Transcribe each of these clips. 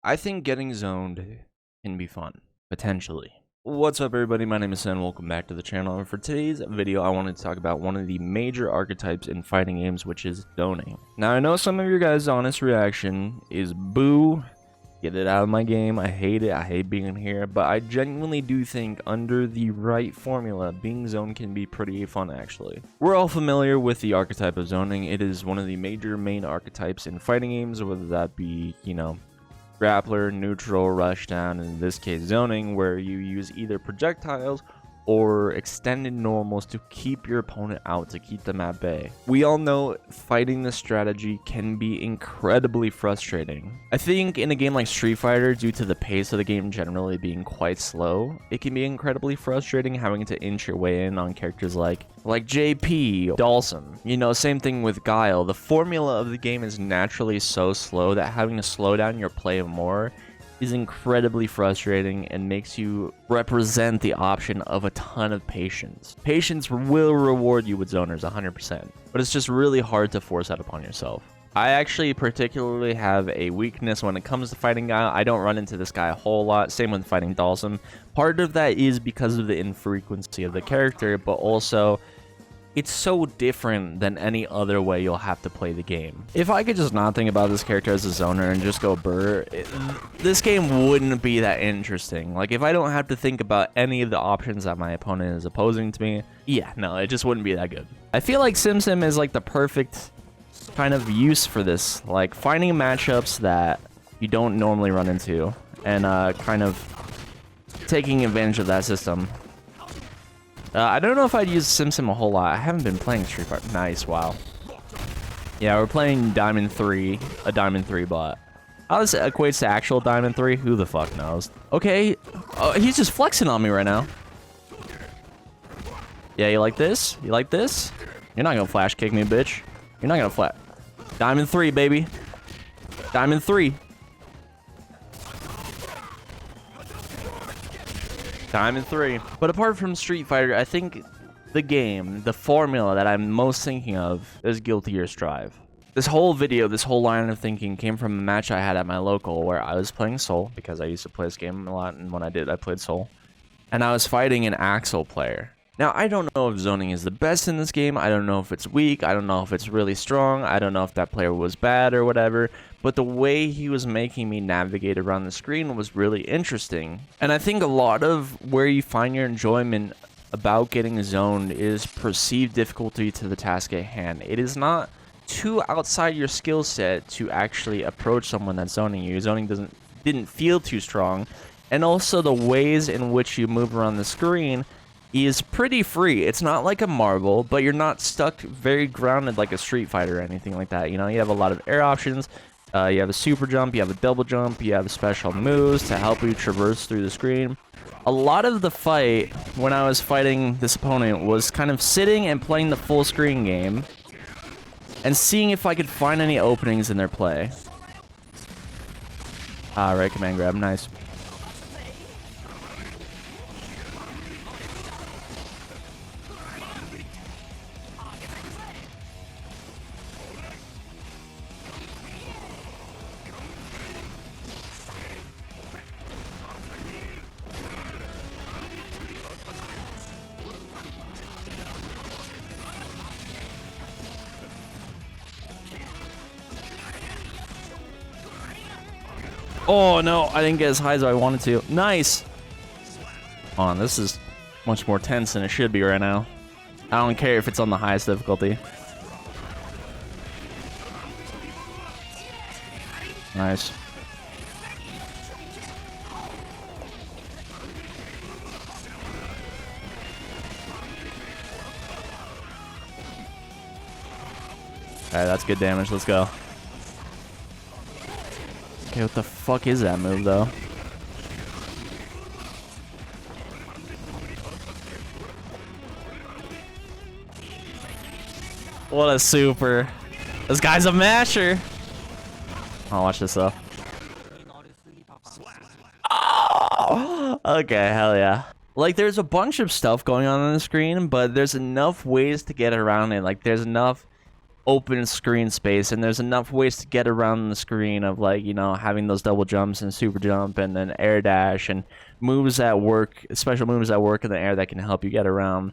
I think getting zoned can be fun, potentially. What's up, everybody? My name is Sen. Welcome back to the channel. And for today's video, I wanted to talk about one of the major archetypes in fighting games, which is zoning. Now, I know some of your guys' honest reaction is boo, get it out of my game. I hate it. I hate being here. But I genuinely do think under the right formula, being zoned can be pretty fun, actually. We're all familiar with the archetype of zoning. It is one of the major main archetypes in fighting games, whether that be, grappler, neutral, rushdown, in this case zoning, where you use either projectiles or extended normals to keep your opponent out, to keep them at bay. We all know fighting this strategy can be incredibly frustrating. I think in a game like Street Fighter, due to the pace of the game generally being quite slow, it can be incredibly frustrating having to inch your way in on characters like JP, Dhalsim. Same thing with Guile. The formula of the game is naturally so slow that having to slow down your play more is incredibly frustrating and makes you represent the option of a ton of patience. Patience will reward you with zoners 100%, but it's just really hard to force that upon yourself. I actually particularly have a weakness when it comes to fighting Guile. I don't run into this guy a whole lot. Same with fighting Dhalsim. Part of that is because of the infrequency of the character, but also it's so different than any other way you'll have to play the game. If I could just not think about this character as a zoner and just go burr, this game wouldn't be that interesting. Like, if I don't have to think about any of the options that my opponent is opposing to me, yeah, no, it just wouldn't be that good. I feel like Sim is like the perfect kind of use for this, like finding matchups that you don't normally run into and kind of taking advantage of that system. I don't know if I'd use Sim a whole lot. I haven't been playing Street Fighter. Nice, wow. Yeah, we're playing Diamond 3, a Diamond 3 bot. How this equates to actual Diamond 3, who the fuck knows? Okay, he's just flexing on me right now. Yeah, you like this? You like this? You're not gonna flash kick me, bitch. You're not gonna flash. Diamond 3, baby. Diamond 3. Diamond 3. But apart from Street Fighter, I think the formula that I'm most thinking of is Guilty Gear Strive. This whole line of thinking came from a match I had at my local where I was playing Soul, because I used to play this game a lot, and when I did, I played Soul. And I was fighting an Axel player. Now, I don't know if zoning is the best in this game. I don't know if it's weak. I don't know if it's really strong. I don't know if that player was bad or whatever. But the way he was making me navigate around the screen was really interesting. And I think a lot of where you find your enjoyment about getting zoned is perceived difficulty to the task at hand. It is not too outside your skill set to actually approach someone that's zoning you. Zoning didn't feel too strong. And also the ways in which you move around the screen is pretty free. It's not like a marble, but you're not stuck very grounded like a Street Fighter or anything like that. You have a lot of air options. You have a super jump, you have a double jump, you have special moves to help you traverse through the screen. A lot of the fight when I was fighting this opponent was kind of sitting and playing the full screen game and seeing if I could find any openings in their play. Right command grab, nice. Oh no, I didn't get as high as I wanted to. Nice. Come on, this is much more tense than it should be right now. I don't care if it's on the highest difficulty. Nice. Alright, that's good damage. Let's go. Okay, what the fuck is that move, though? What a super. This guy's a masher. I'll watch this, though. Oh! Okay, hell yeah. Like, there's a bunch of stuff going on the screen, but there's enough ways to get around it. Like, there's enough open screen space, and there's enough ways to get around the screen of, like, you know, having those double jumps and super jump and then air dash and moves that work, special moves that work in the air that can help you get around.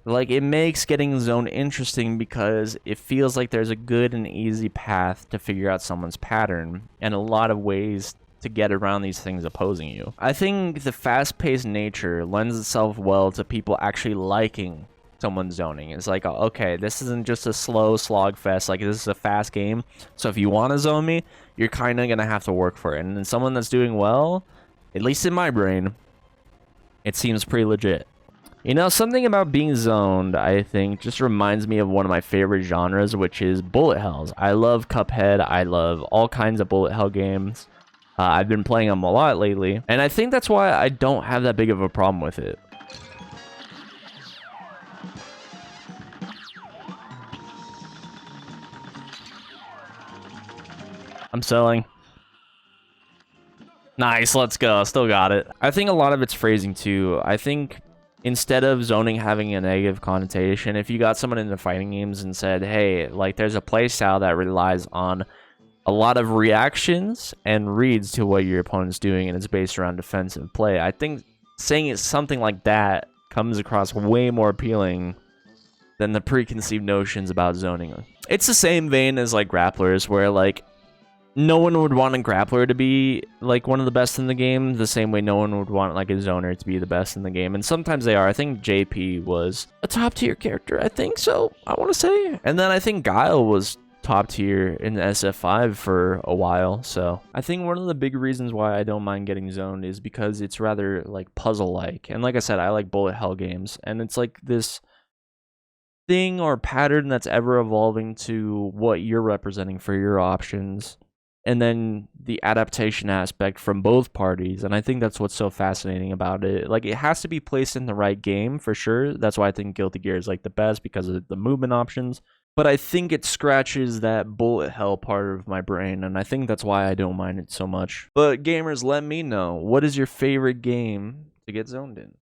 Like, it makes getting zoned interesting because it feels like there's a good and easy path to figure out someone's pattern and a lot of ways to get around these things opposing you. I think the fast-paced nature lends itself well to people actually liking someone zoning. It's like, okay, this isn't just a slow slog fest, like this is a fast game, so if you want to zone me, you're kind of gonna have to work for it. And then someone that's doing well, at least in my brain, it seems pretty legit. You know, something about being zoned, I think, just reminds me of one of my favorite genres, which is bullet hells. I love Cuphead. I love all kinds of bullet hell games. I've been playing them a lot lately, and I think that's why I don't have that big of a problem with it. I'm selling. Nice, let's go. Still got it. I think a lot of it's phrasing too. I think instead of zoning having a negative connotation, if you got someone into fighting games and said, hey, like, there's a play style that relies on a lot of reactions and reads to what your opponent's doing, and it's based around defensive play, I think saying it's something like that comes across way more appealing than the preconceived notions about zoning. It's the same vein as, like, grapplers, where, like, no one would want a grappler to be, like, one of the best in the game, the same way no one would want, like, a zoner to be the best in the game. And sometimes they are. I think JP was a top-tier character, I think so, I want to say. And then I think Guile was top tier in the SF5 for a while. So I think one of the big reasons why I don't mind getting zoned is because it's rather, like, puzzle-like. And like I said, I like bullet hell games. And it's like this thing or pattern that's ever evolving to what you're representing for your options, and then the adaptation aspect from both parties. And I think that's what's so fascinating about it. Like, it has to be placed in the right game for sure. That's why I think Guilty Gear is, like, the best, because of the movement options. But I think it scratches that bullet hell part of my brain, and I think that's why I don't mind it so much. But gamers, let me know, what is your favorite game to get zoned in?